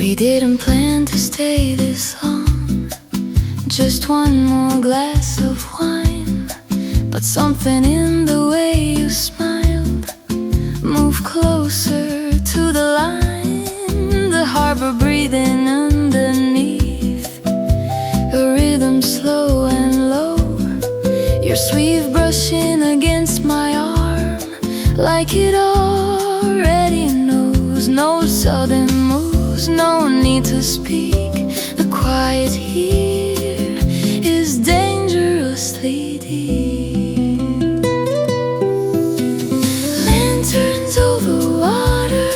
We didn't plan to stay this long, just one more glass of wine. But something in the way you smiled moved closer to the line. The harbor breathing underneath, a rhythm slow and low, your sleeve brushing against my arm like it already knows. No sudden moves, no need to speak. The quiet here is dangerously deep. Lanterns over water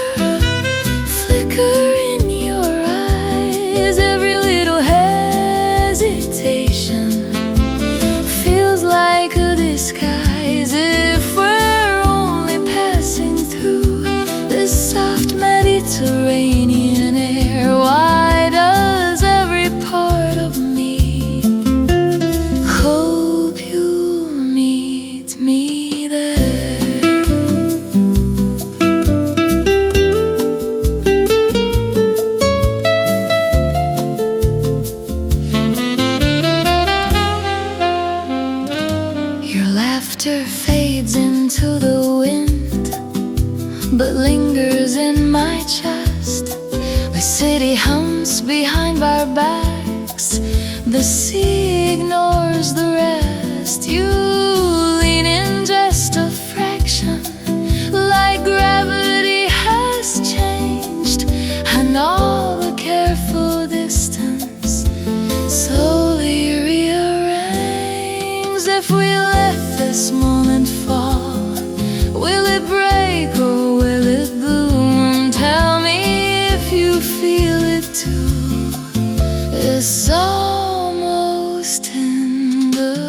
flicker in your eyes. Every little hesitation feels like a disguise. If we're only passing through this soft Mediterranean air, why does every part of me hope you'll meet me there? Your laughter fades into the wind, but lingers in my chest. The city hums behind our backs, the sea ignores the rest. You lean in just a fraction, like gravity has changed, and all the careful distance slowly rearranges. If we let this moment fall, will it break or will it bloom? Tell me if you feel it too. It's almost in the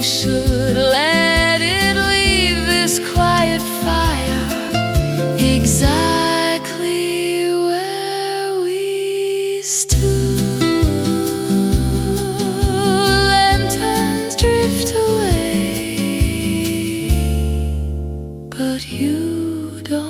should let it leave this quiet fire exactly where we stood. Lanterns drift away, but you don't.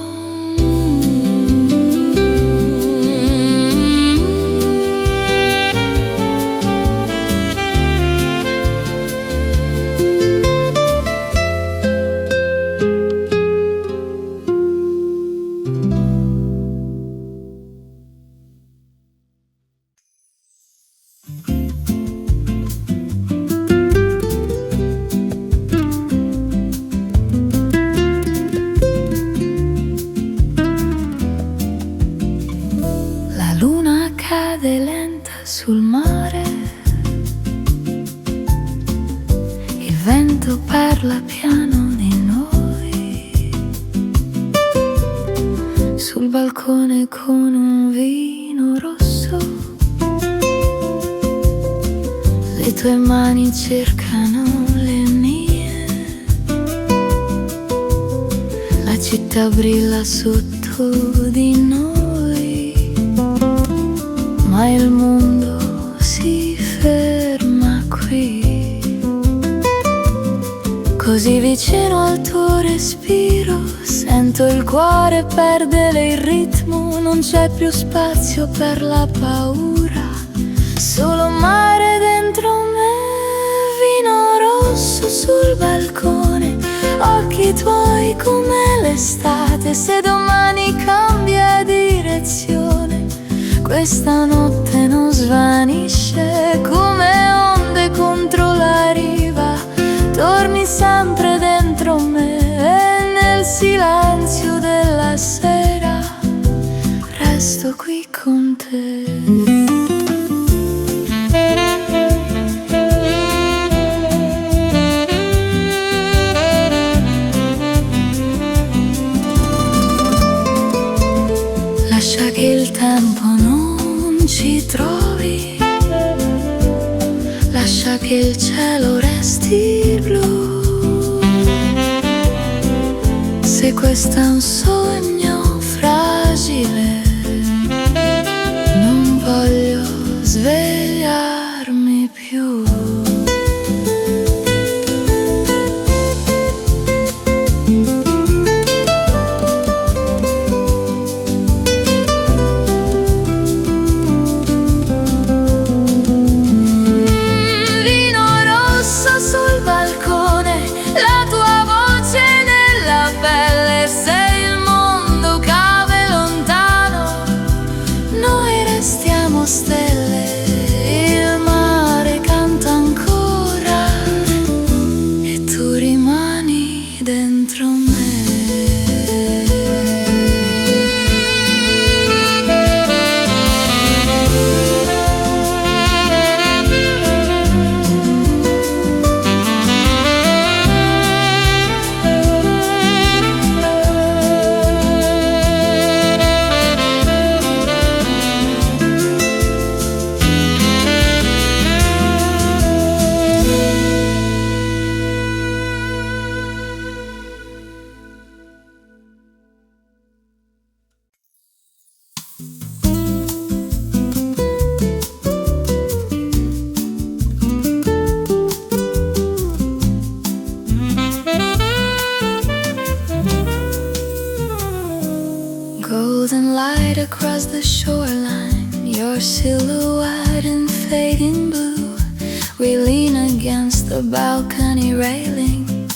La luna cade lenta sul mare, il vento parla piano di noi, sul balcone con un vino rosso, le tue mani cercano le mie, la città brilla sotto di noi, ma il mondo si ferma qui. Così vicino al tuo respiro sento il cuore perdere il ritmo. Non c'è più spazio per la paura, solo mare dentro me. Vino rosso sul balcone, occhi tuoi come l'estate. Se domani cambia direzione, questa notte non svanisce. Come onde contro la riva, torni sempre dentro me. E nel silenzio della sera resto qui con te. Lascia che il tempo non ci trovi, lascia che il cielo resti blu. Se questo è un sogno fragile, non voglio svegliarmi più. Stelle, il mare canta ancora e tu rimani dentro me. Golden light across the shoreline, your silhouette in fading blue. We lean against the balcony railing,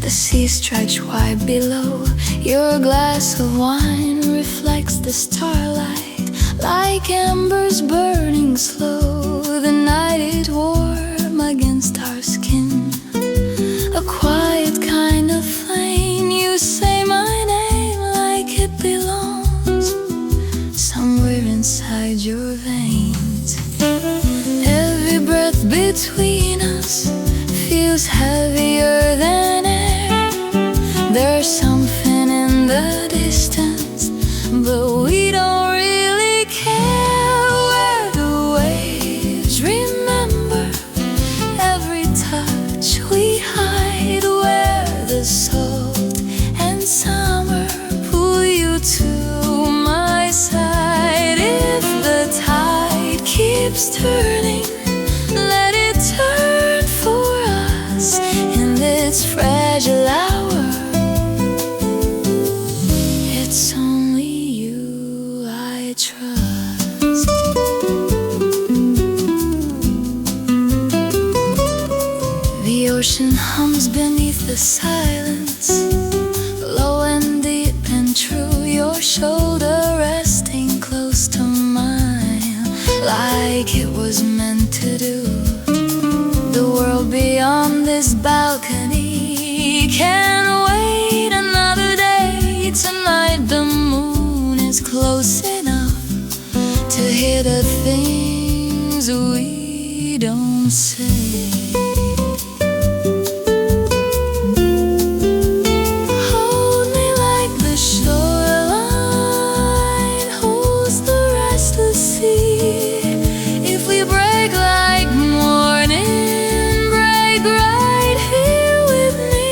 the sea stretched wide below. Your glass of wine reflects the starlight like embers burning slow. The night is warm against our skin, a quiet kind of flame. You say my name like it belongs somewhere inside your veins. Every breath between us feels heavier than air. There's something in the distance, but we don't really care. Where the waves remember every touch we hide, where the salt and summer pull you to my side. If the tide keeps turning, let it turn for us in this fragile hour. It's only you I trust. The ocean hums beneath the silence, low and deep and true. Your shoulder resting close to mine, like it was meant to do. The world beyond this balcony can't wait another day. Tonight the moon is close enough to hear the things we don't say. Hold me like the shoreline holds the restless sea. If we break like morning, break right here with me.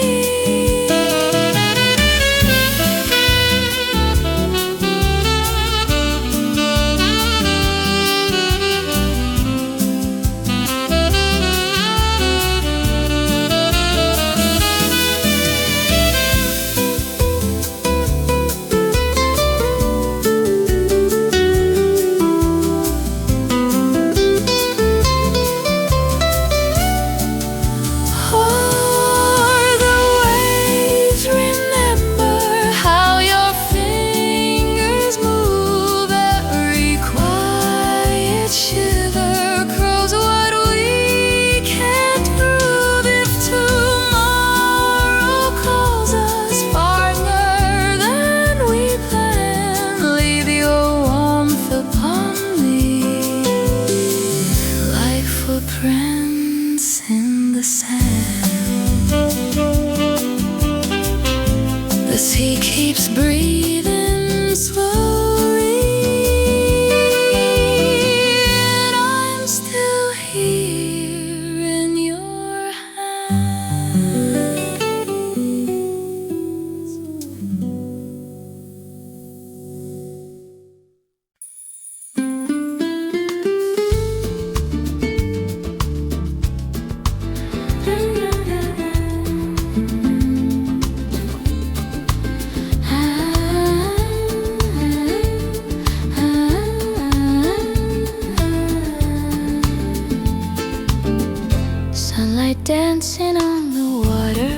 dancing on the water,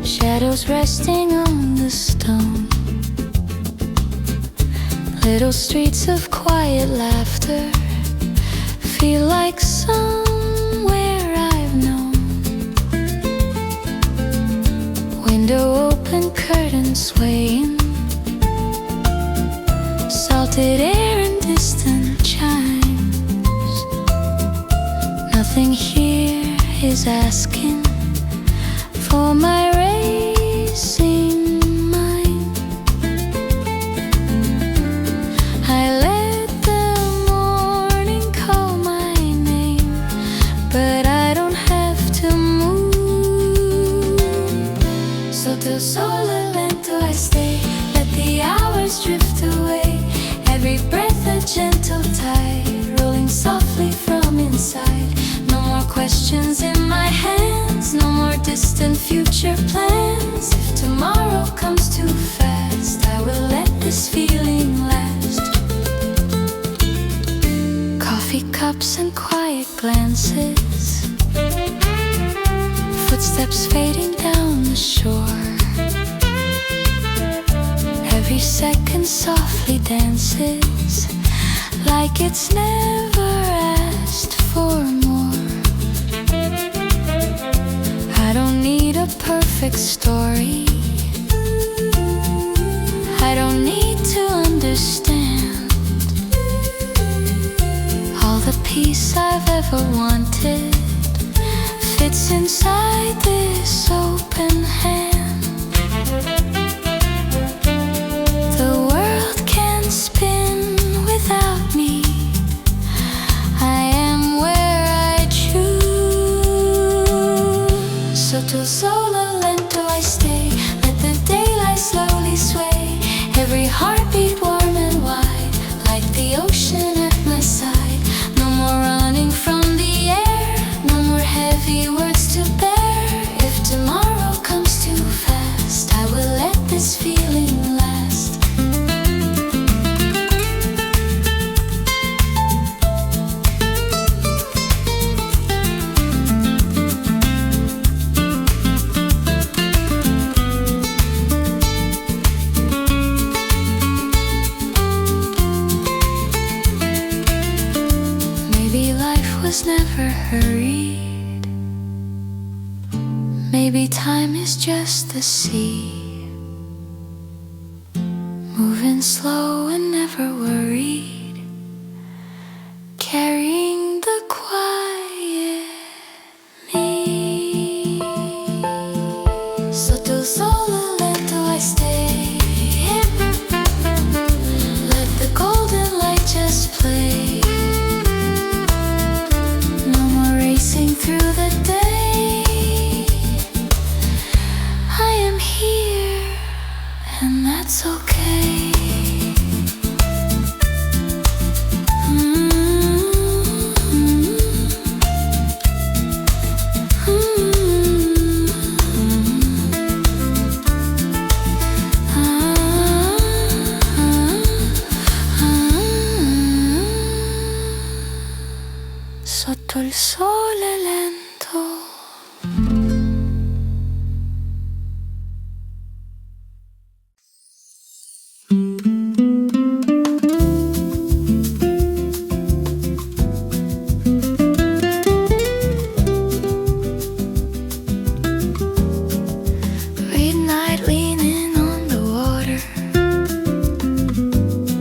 shadows resting on the stone. Little streets of quiet laughter feel like somewhere I've known. Window open, curtains swaying, salted air and distant chimes. Nothing here is asking for my racing mind. I let the morning call my name, but I don't have to move. So till sole lento I stay, let the hours drift away. Every breath a gentle tide, rolling softly from inside. No more questions in my hands, no more distant future plans. If tomorrow comes too fast, I will let this feeling last. Coffee cups and quiet glances, footsteps fading down the shore. Every second softly dances, like it's never asked for more. I don't need a perfect story, I don't need to understand. All the peace I've ever wanted fits inside this open hand. The world can spin without me, I am where I choose. So till sole lento I stay, let the daylight slowly sway. Every heartbeat warm and wide, like the ocean at my side. No more running from the air, no more heavy words to bear. If tomorrow comes too fast, I will let this feeling last. Maybe life was never hurried, maybe time is just the sea, moving slow and never worried, carrying the quiet me. So till sole lento I stay, let the golden light just play. No more racing through the day, I am here and that's okay. Sotto il sole lento. Midnight leaning on the water,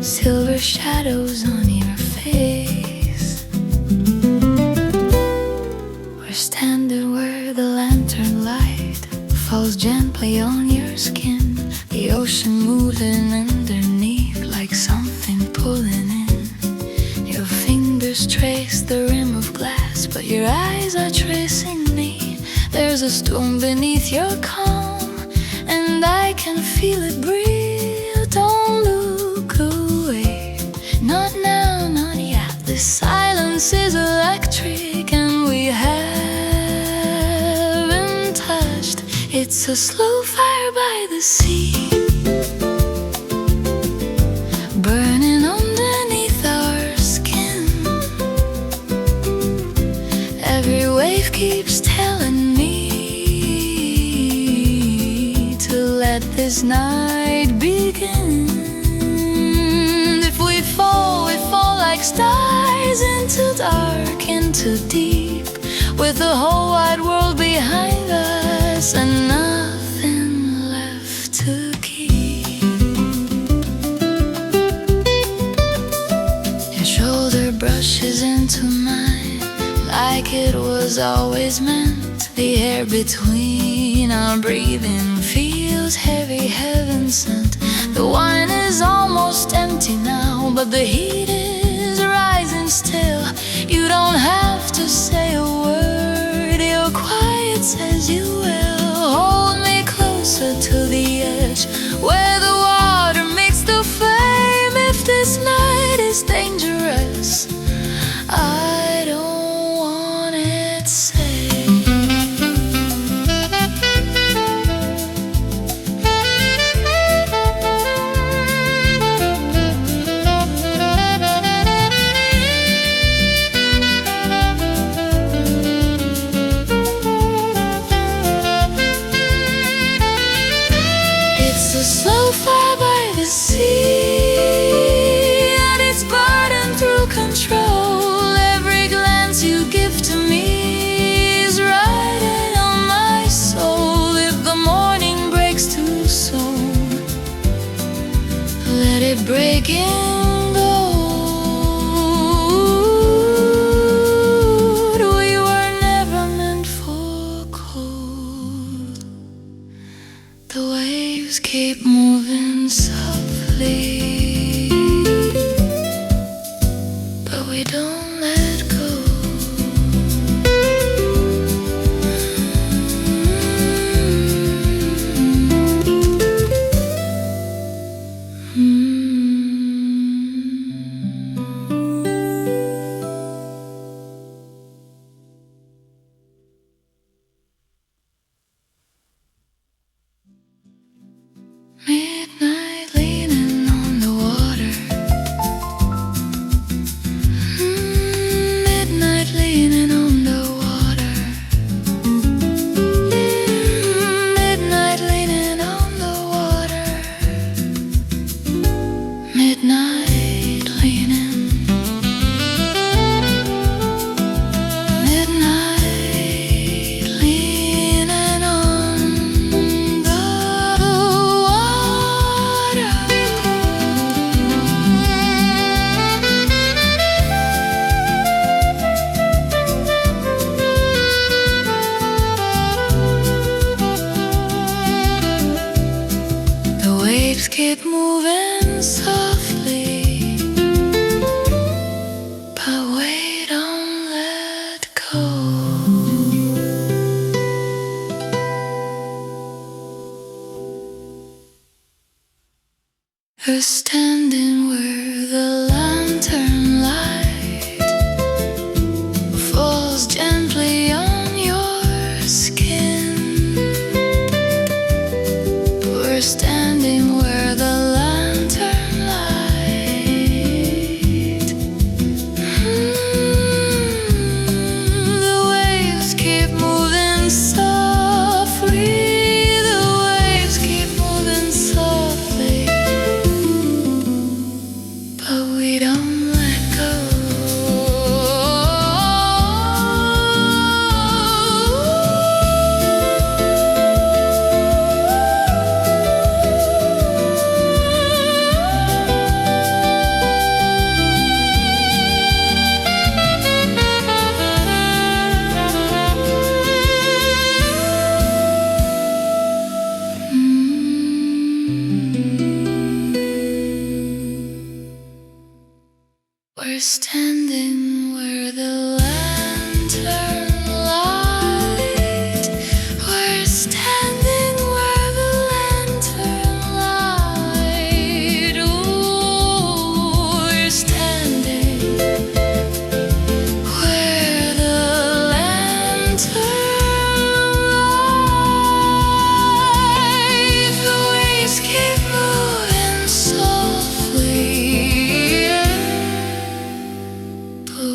silver shadows on your face. We're standing where the lantern light falls gently on your skin. The ocean moving underneath like something pulling in. Your fingers trace the rim of glass, but your eyes are tracing me. There's a storm beneath your calm, and I can feel it breathe. Don't look away, not now, not yet. This silence is electric and we haven't touched. It's a slow fire by the sea, burning underneath our skin. Every wave this night begins. If we fall like stars into dark, into deep, with the whole wide world behind us and nothing left to keep. Your shoulder brushes into mine like it was always meant. The air between our breathing feels heavy, heaven sent. The wine is almost empty now, but the heat is rising still. You don't have to say a word, your quiet says you will. Hold me closer to the edge, where the water makes the flame. If this night is dangerous, I don't want it safe. It's a slow fire by the sea, and it's burdened through control. Every glance you give to me is riding on my soul. If the morning breaks too soon, let it break in gold. We were never meant for cold. The waves keep moving softly, but we don't let go. Midnight leaning on the water. Midnight leaning on the water. Midnight leaning on the water. Midnight leaning. Midnight leaning on the waves keep moving softly, but we don't let go. We're standing where the lantern light falls gently on your skin. We're standing where the lantern light. The waves keep moving softly. The waves keep moving softly, but we don't let go. We're standing where the lantern light. We're standing where the lantern light. Ooh, we're standing where the lantern light. The waves keep moving softly, but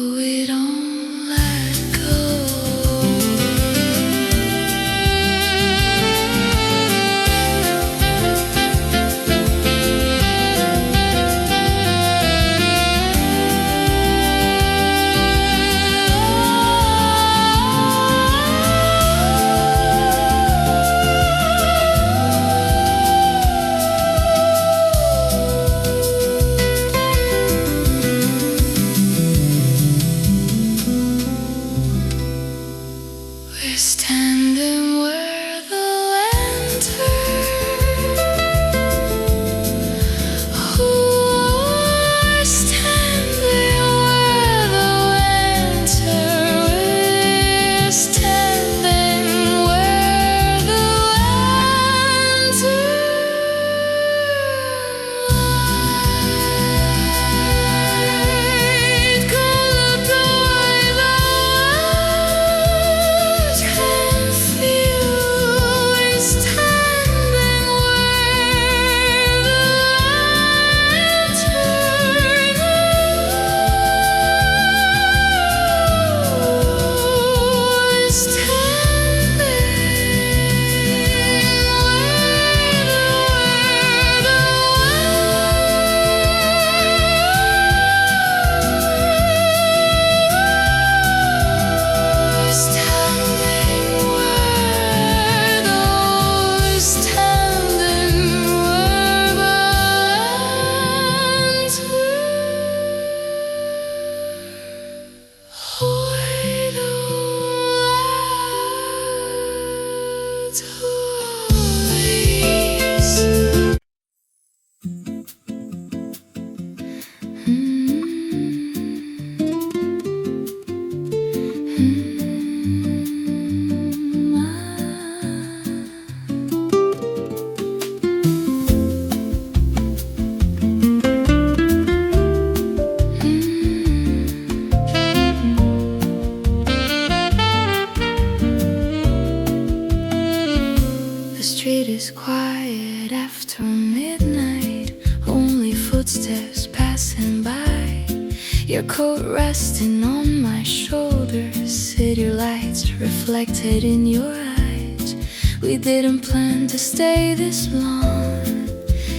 Your coat resting on my shoulders, city lights reflected in your eyes. We didn't plan to stay this long,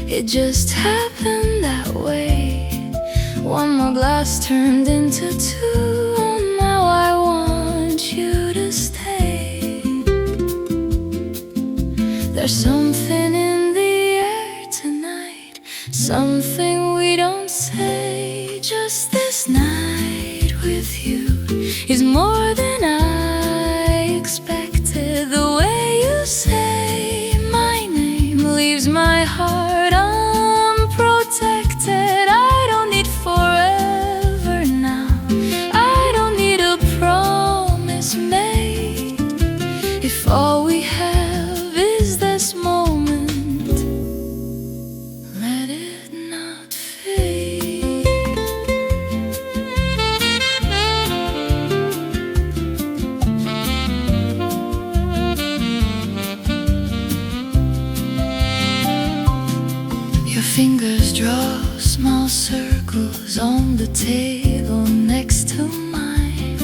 it just happened that way. One more glass turned into two, and now I want you to stay. There's something in the air tonight, something we don't say. Just this night with you is more than I expected. The way you say my name leaves my heart unprotected. I don't need forever now, I don't need a promise made. If all we have is this moment, let it not fade. Your fingers draw small circles on the table next to mine.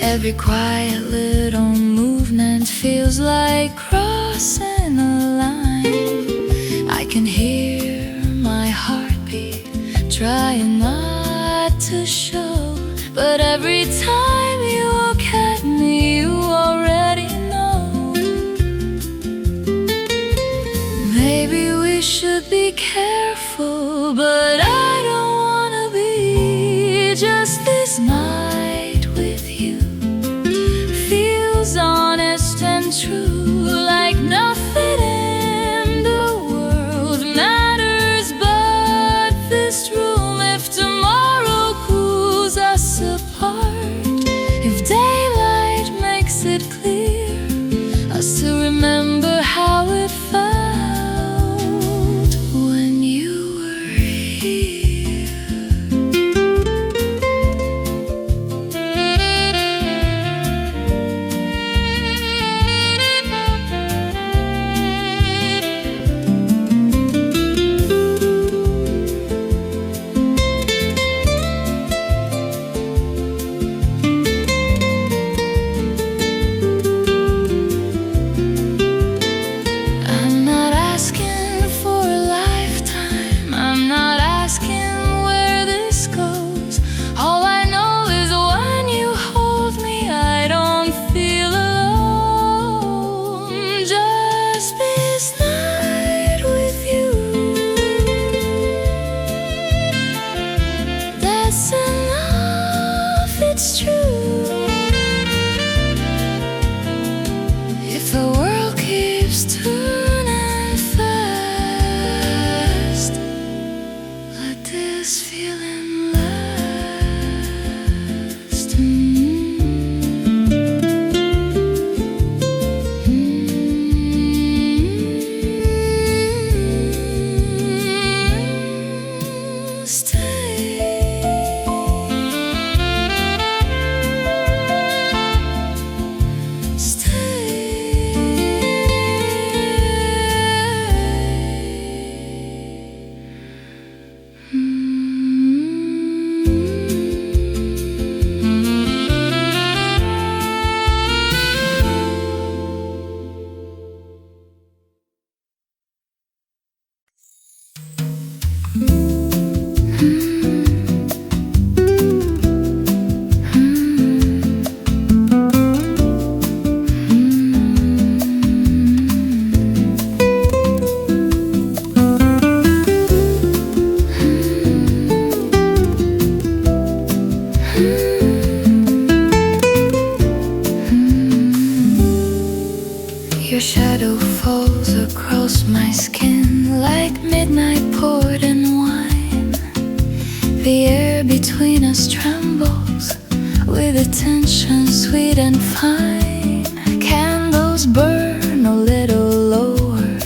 Every quiet little movement feels like crossing a line. I can hear my heartbeat, trying not to show, but every time you look at me, you already know. Maybe we should be careful, but I don't wanna be. Just this night with you feels honest and true, like nothing in the world matters but this room. If tomorrow pulls us apart, if daylight makes it clear, I still remember how it felt when you were here. I'm not asking for a lifetime, I'm not asking where this goes. All I know is when you hold me, I don't feel alone. Just this night with you, that's enough, it's true. If the world keeps turning fast, let this feeling last. Your shadow falls across my skin like midnight poured in wine. The air between us trembles with a tension sweet and fine. Candles burn a little lower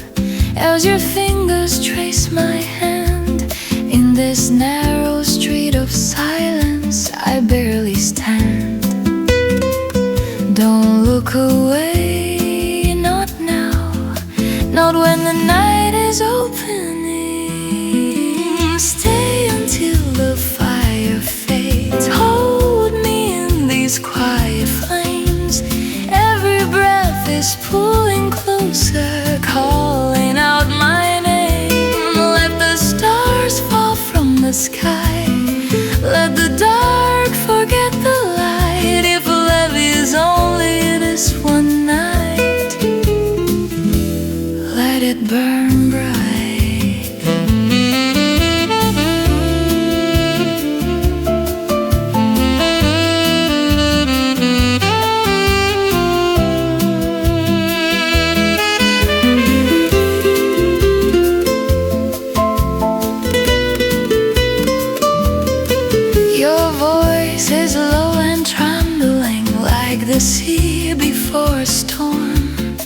as your fingers trace my hand. In this narrow street of silence, I barely stand. Don't look away, not now, not when the night is opening. Stay until the fire fades. the sky. Let the dark forget the light. If love is only this one night, let it burn bright. Your voice is low and trembling like the sea before a storm.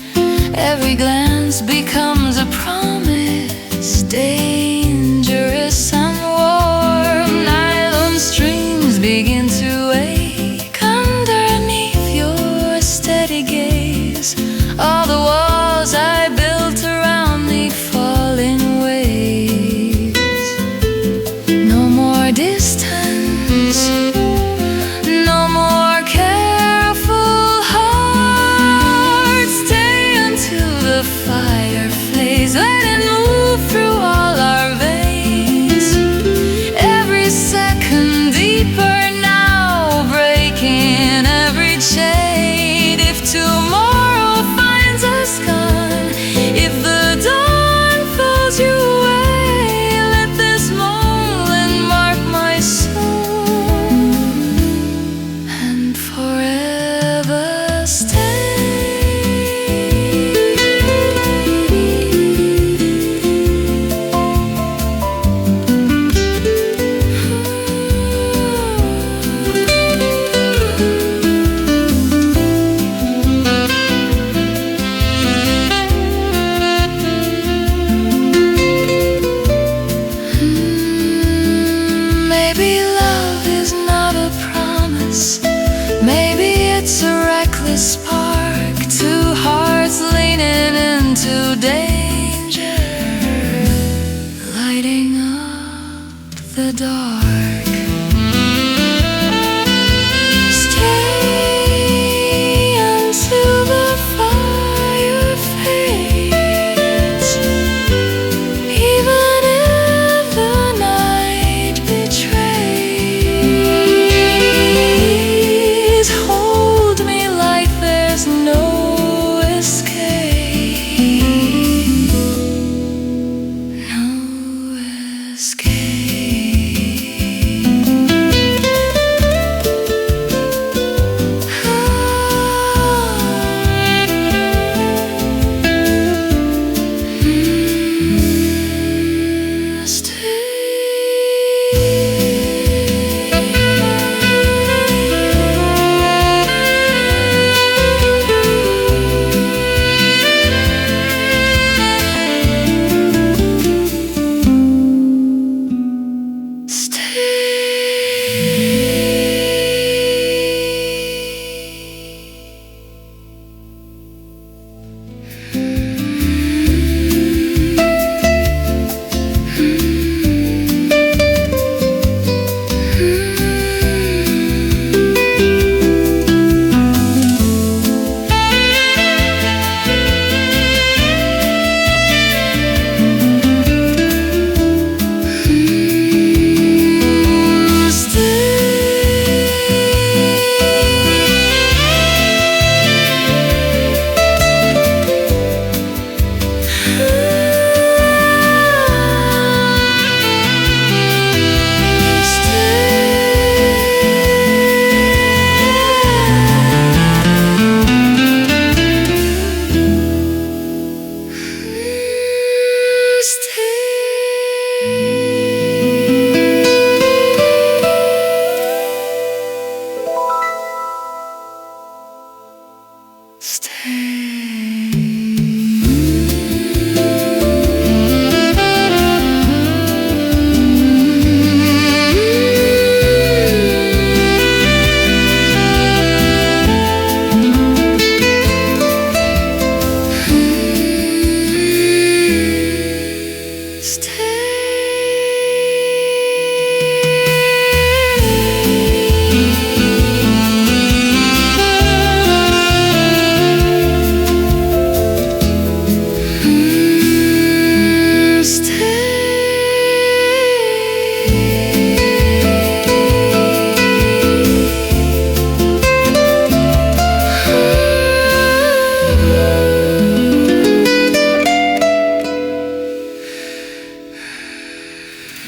Every glance becomes a promise, dangerous and warm. Nylon strings begin to ache underneath your steady gaze. All the walls I built around me fall in waves. No more distance, no more careful heart. Stay until the fire flares. Let it move through all our veins. Every second deeper now, breaking every chain. If tomorrow finds us gone, if the dawn falls you away, let this moment mark my soul and forever stay. Maybe love is not a promise. Maybe it's a reckless spark. Two hearts leaning into danger, lighting up the dark. Stay until the fire fades. Even if the night betrays, hold me like there's no escape. No escape.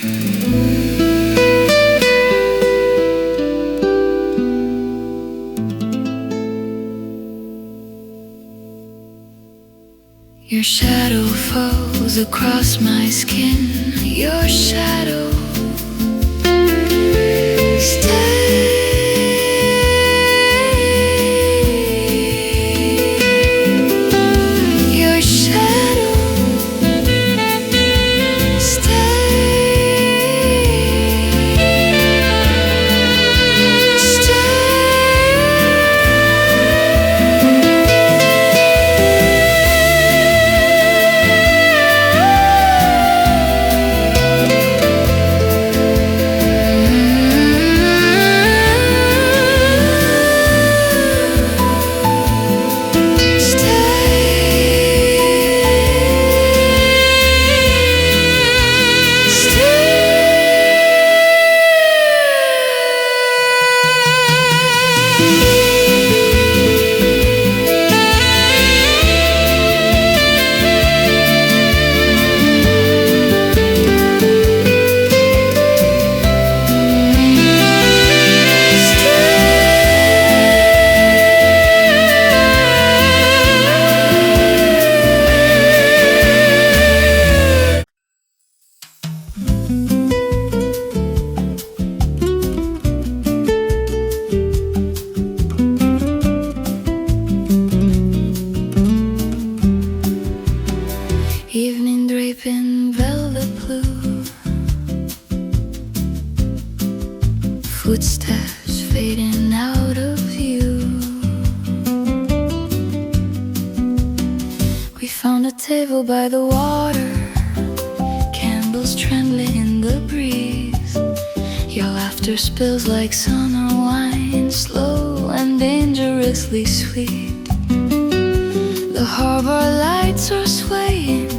Your shadow falls across my skin. Your shadow evening draping velvet blue, footsteps fading out of view. We found a table by the water, candles trembling in the breeze. Your laughter spills like summer wine, slow and dangerously sweet. The harbor lights are swaying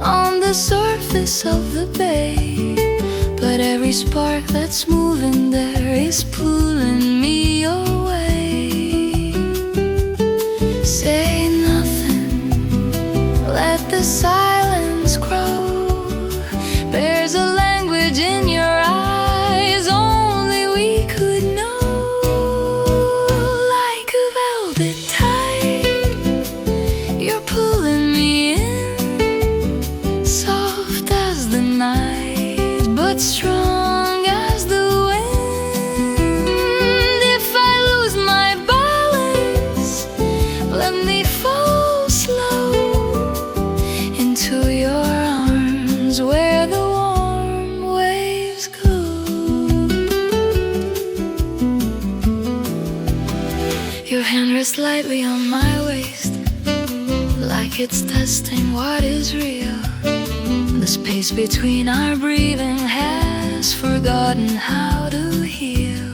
on the surface of the bay, but every spark that's moving there is pulling me away. Say nothing, let the silence grow. There's a language in your eyes only we could know. Like a velvet tide, you're pulling me in, soft as the night, but strong as the wind. If I lose my balance, let me fall slow into your arms where the warm waves go. Your hand rests lightly on my waist, like it's testing what is real. The space between our breathing has forgotten how to heal.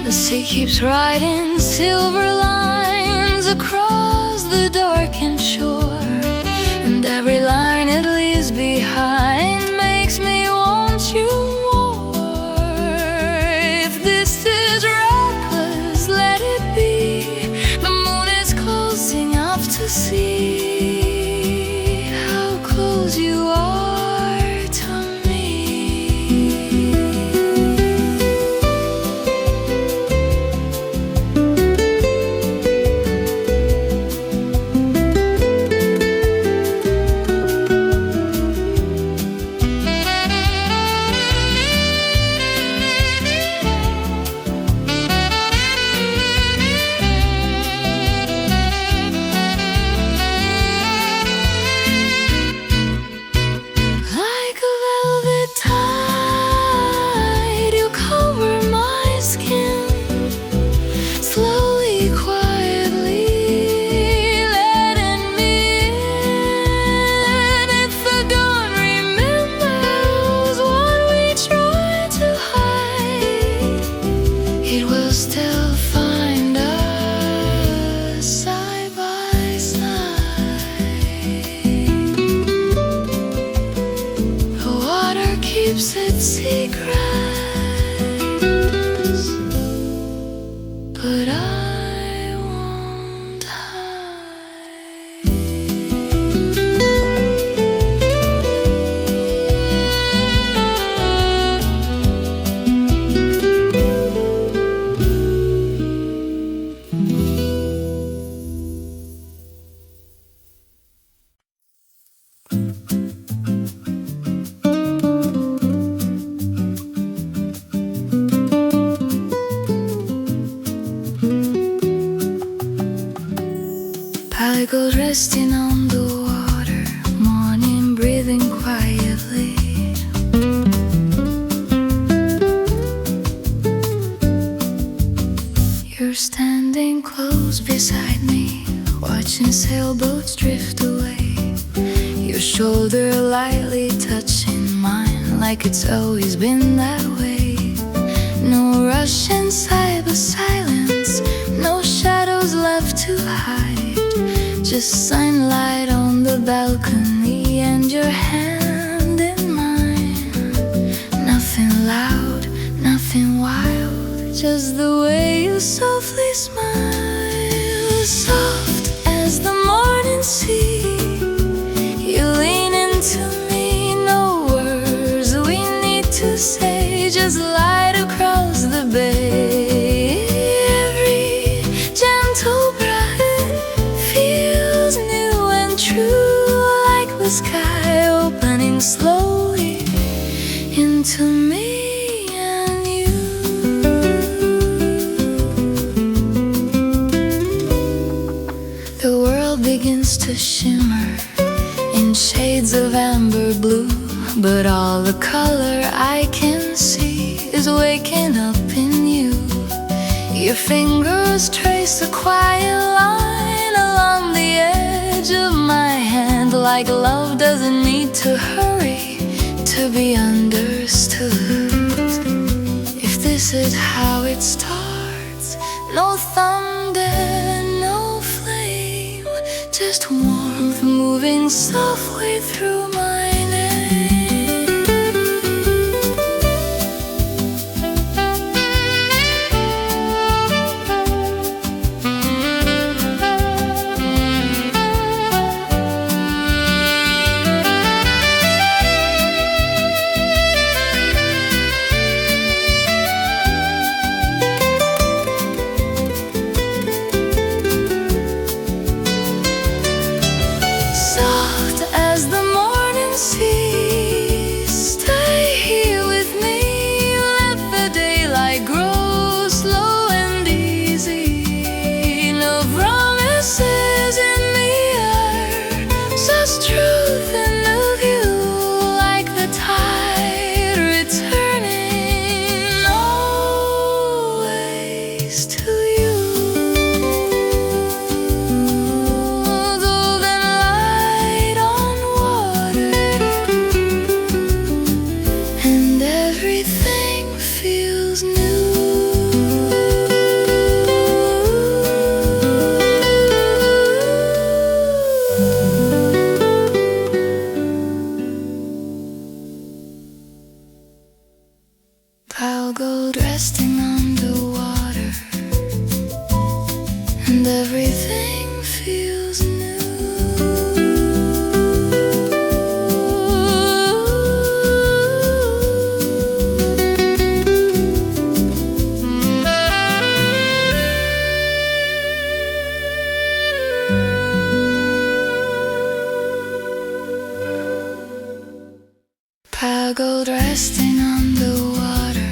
The sea keeps writing silver lines across the darkened shore, and every line it leaves behind makes me want you more. If this is reckless, let it be. The moon is closing up to see how close you are to me. Like a velvet tide, you cover my skin, slowly, quietly letting me in. If the dawn remembers what we tried to hide, it will still find us side by side. The water keeps its secrets, but I won't hide. resting on the water, morning breathing quietly. You're standing close beside me, watching sailboats drift away. Your shoulder lightly touching mine, like it's always been that way. No rush inside but silence, no shadows left to hide. Just sunlight on the balcony and your hand in mine. Nothing loud, nothing wild, just the way you softly smile. Soft as the morning sea, you lean into me, no words we need to say, just light across the bay. Every gentle breath feels new and true, like the sky opening slowly into me and you. The world begins to shimmer in shades of amber blue, but all the color I can see is waking up in you. Your fingers trace a quiet line along the edge of my hand, like love doesn't need to hurry to be understood. If this is how it starts, no thunder, no flame, just warmth moving softly through my name. Pale gold resting on the water, and everything feels new. Pale gold resting on the water,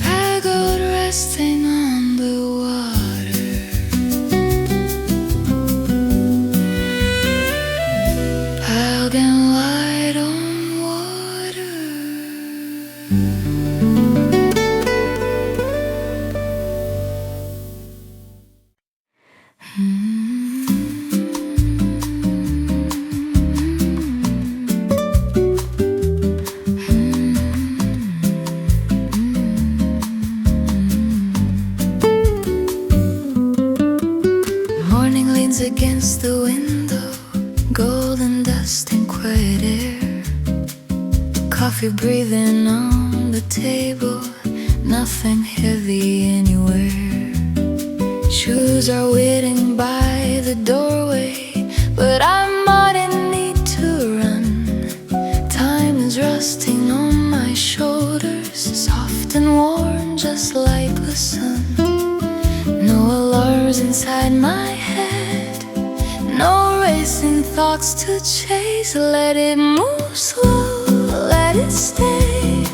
pale gold resting on the water. Pale and white on water. Against the window, golden dust and quiet air. Coffee breathing on the table, nothing heavy anywhere. Shoes are waiting by the doorway, but I'm not in need to run. Time is resting on my shoulders, soft and warm just like the sun. No alarms inside my head, no racing thoughts to chase. Let it move slow, let it stay.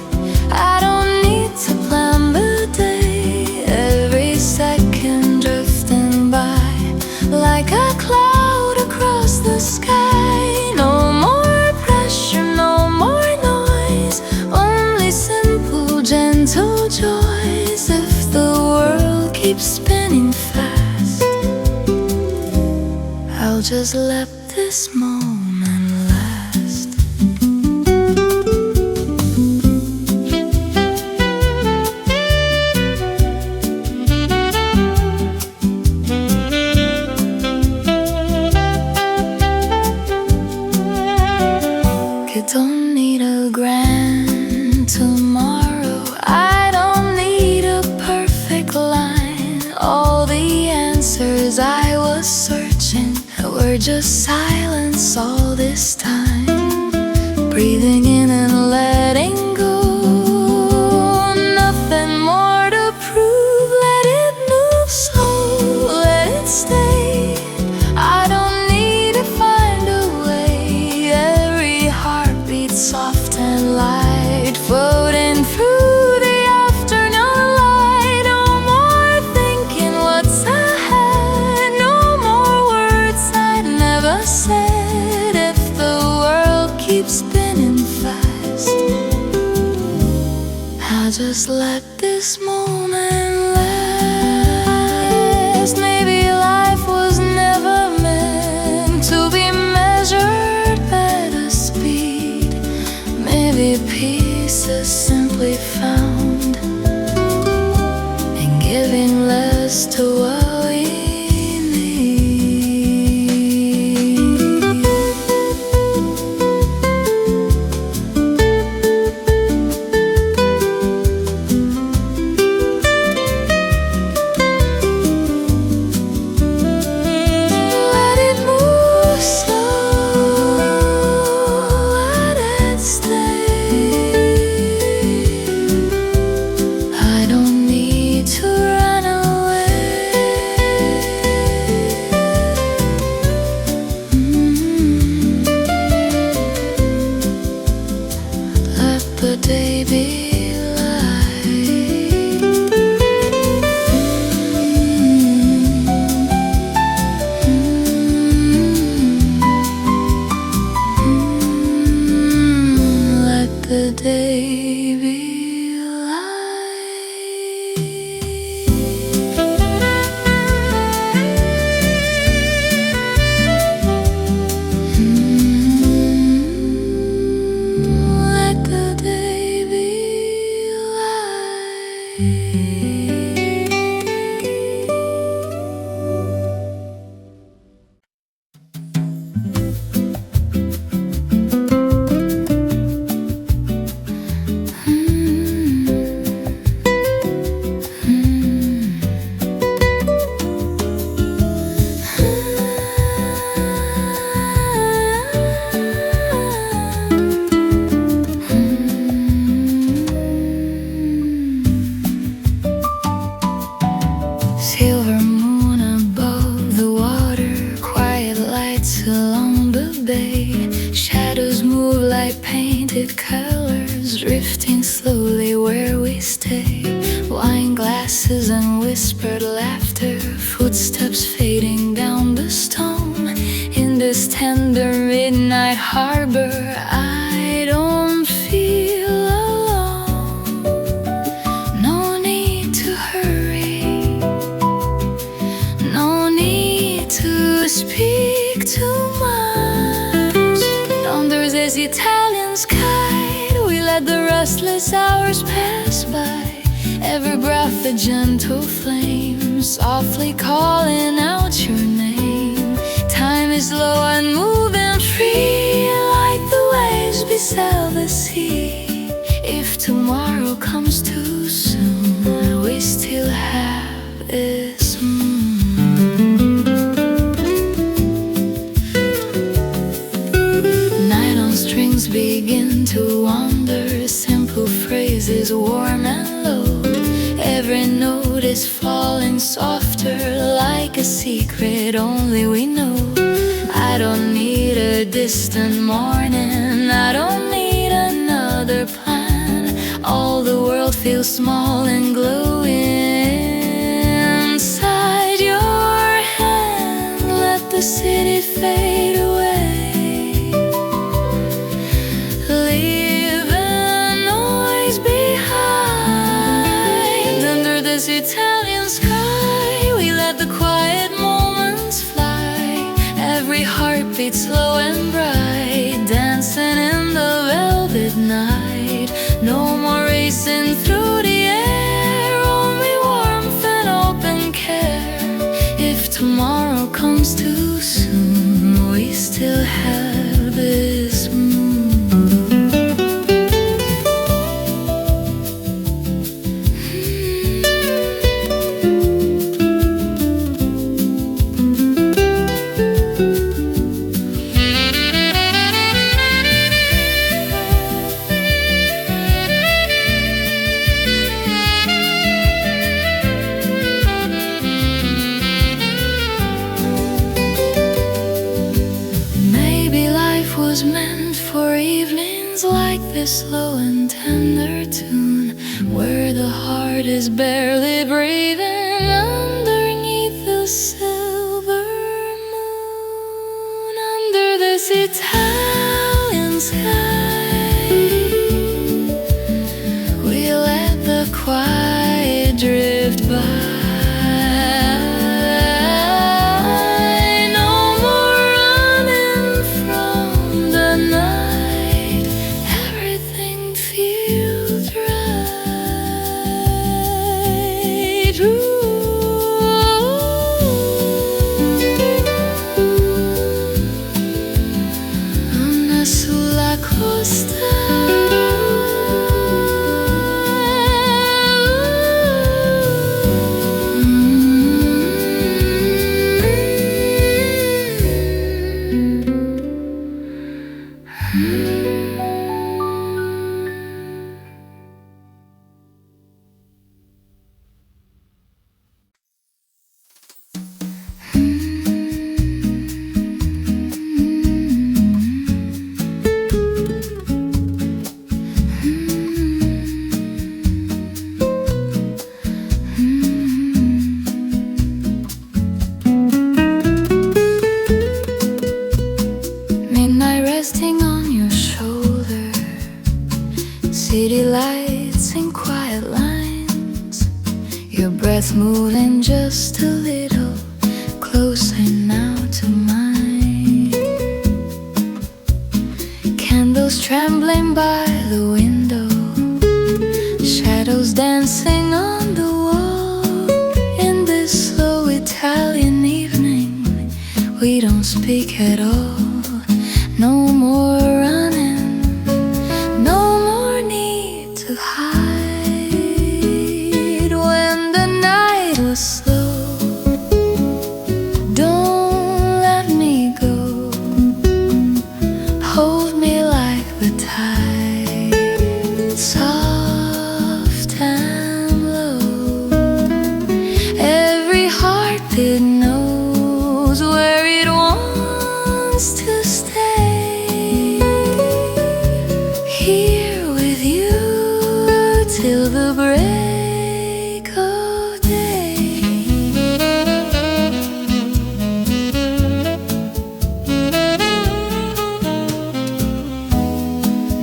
I don't need to plan the day. Every second drifting by like a just let this moment last. You don't need a grand tomorrow. I don't need a perfect line. All the answers I was searching were just silence all this time. Breathing in and letting go. Nothing more to prove. Let it move slow, let it stay. I don't need to find a way. Every heartbeat soft and light, floating through the afternoon light. No more thinking what's ahead. No more words I'd never said. If the world keeps spinning fast, I'll just let this moment last. Maybe life was never meant to be measured by the speed. Maybe peace is simply found in giving less to what we the day be light. Let the day be silver moon above the water, quiet lights along the bay. Shadows move like painted colors, drifting slowly where we stay. Wine glasses and whispered laughter, footsteps fading down the stone. In this tender midnight harbor, I don't feel alone. No need to hurry, no need to speak too much. Under this Italian sky, we let the restless hours pass by. Every breath a gentle flame, softly calling out your name. Time is slow and moving free, like the waves beside the sea. If tomorrow comes too soon, we still have this moon. Nylon strings begin to wander, simple phrases warm and low. Every note is falling softer, like a secret only we know. I don't need a distant morning, I don't need another plan. All the world feels small and glowing inside your hand. Let the city fade away, leave the noise behind. Under this Italian sky, we let the quiet moments fly. Every night. No more racing through the air, only warmth and open care. If tomorrow comes too soon, we still have this moon. Was meant for evenings like this slow and tender tune, where the heart is barely breathing underneath the silver moon. Under this Italian sky, we let the quiet drift by. Sulla costa resting on your shoulder, city lights in quiet lines, your breath moving just a little closer now to mine. Candles trembling by the window, shadows dancing on the wall. In this slow Italian evening, we don't speak at all. No more running, no more need to hide. When the night was slow, don't let me go. Hold me like the tide, soft and low. Every heartbeat knows where it wants to stay. Here with you till the break of day.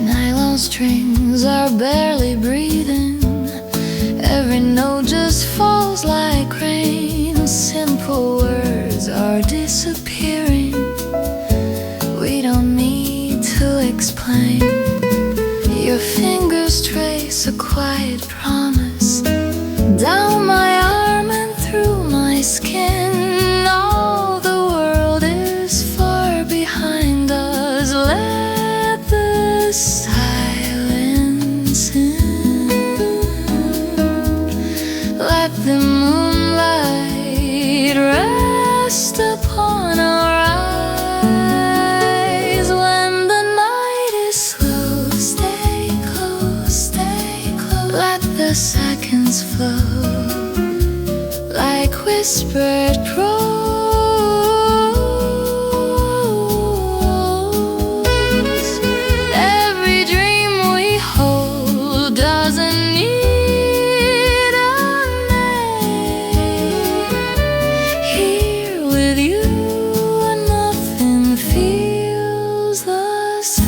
Nylon strings are barely breathing, every note just falls like rain. Simple words are disappearing, we don't need to explain. Your fingers trace a quiet promise down my arm and through my skin. All the world is far behind us, let the silence in. Let the moonlight rest upon our eyes. When the night is slow, stay close, let the seconds flow like whispered prose. Every dream we hold doesn't need a name. Here with you, nothing feels the same.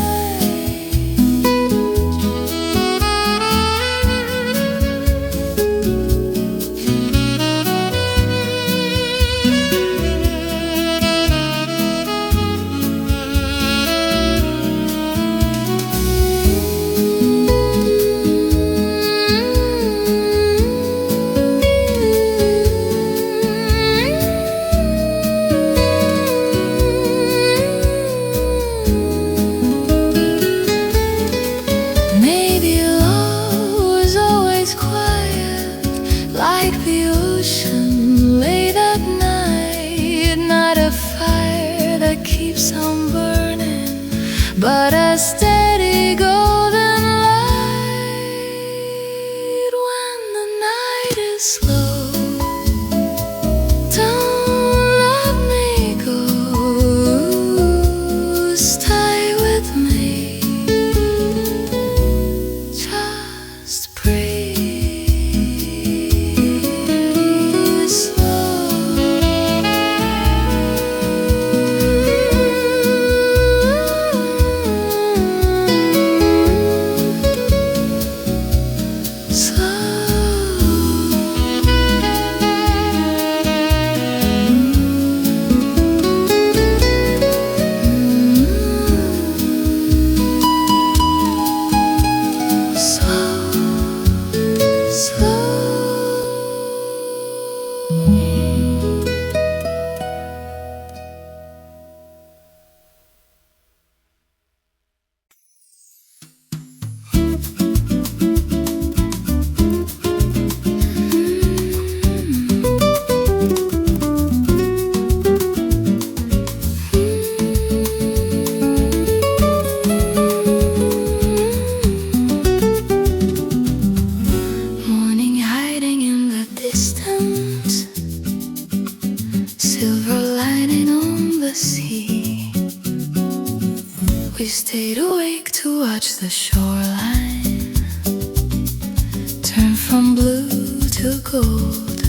gold.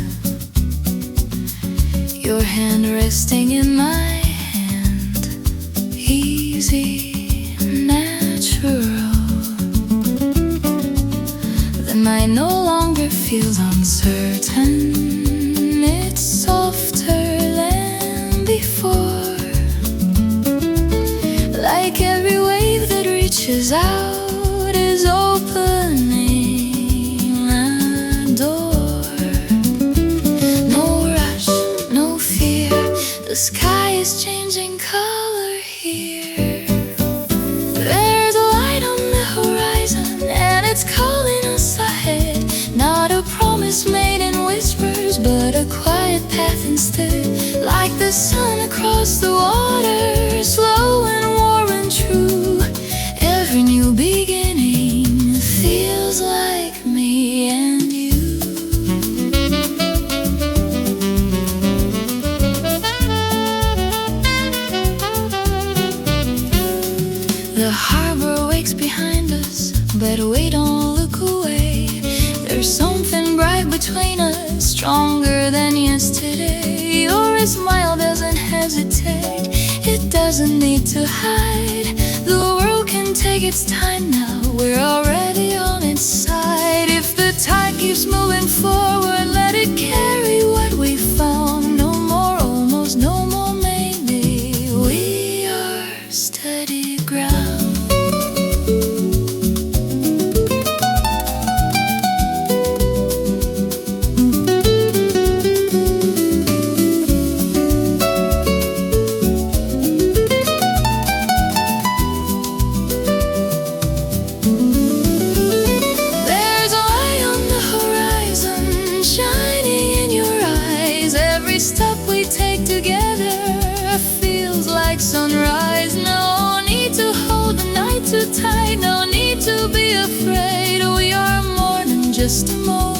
Your hand resting in my hand, easy, natural. The mind no longer feels uncertain. It's softer than before. Like every wave that reaches out is opening a door. No rush, no fear. The sky is changing color here. There's a light on the horizon, and it's calling us ahead. Not a promise made in whispers, but a quiet path instead. Like the sun across the water, slow and warm and true. Every new beginning feels like me and you. The harbor wakes behind us, but we don't look away. There's something bright between us, stronger than yesterday. Your smile doesn't hesitate, it doesn't need to hide. The world can take its time now, we're already on its side. If the tide keeps moving forward, let it carry what we found. No more almost, no more maybe. We are steady ground. Step we take together feels like sunrise. No need to hold the night too tight, no need to be afraid. We are more than just a moment.